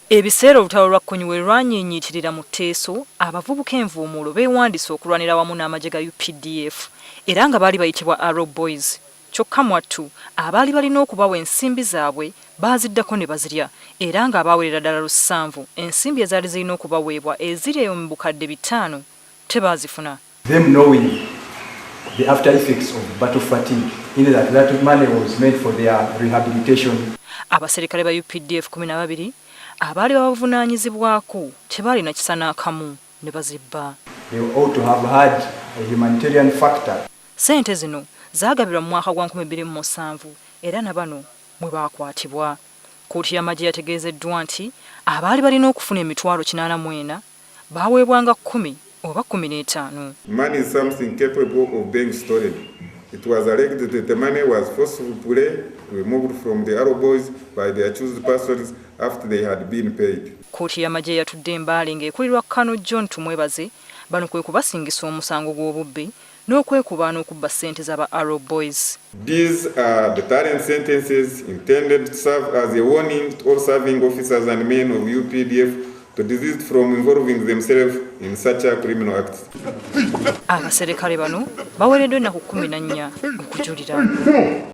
Ebiseera olutalo lwa Kkunyu we lwanyiinyiitirira mu Teeso, abavubuka envuumuulo beewandise okulwanira wamu n'amagye ga UPDF era nga baali bayitibwa Arrow Boys. Kyokka mwattu abaali balina okubawa ensimbi zaabwe baaziddako ne bazirya era ng'abaawerera ddala 7 ensimbi ezaali zirina okubaweebwa eziri mu bukadde 5 tebaazifuna. Them knowing the after effects of battle fatigue, in that money was meant for their rehabilitation. Abaserikale ba UPDF 12 abaali babavunaanyizibwako tebaalina kisa n'akamu ne bazibba. They ought to have had a humanitarian factor. Ssente zino zaagabirwa mu mwaka gwa 2007 era na bano mwe baakwatibwa. Kkooti y'amagye yategeezeddwa nti abaali balina okufuna emitwalo 84 baaweebwanga 10 oba 15. Money is something capable of being stolen. It was alleged that the money was forcibly removed from the Arrow Boys by their chosen persons after they had been paid. Kkooti y'amagye yatudde embaali ng'ekulirwa Kano John Tumwebaze bano kwe kubasingisa omusango gw'obubbi n'okwekuba n'okubba ssente z'aba Arrow Boys. These are deterrent sentences intended to serve as a warning to all serving officers and men of UPDF to desist from involving themselves in such a criminal act. Abaserikale bano baweereddwa ennaku 14 okujulira.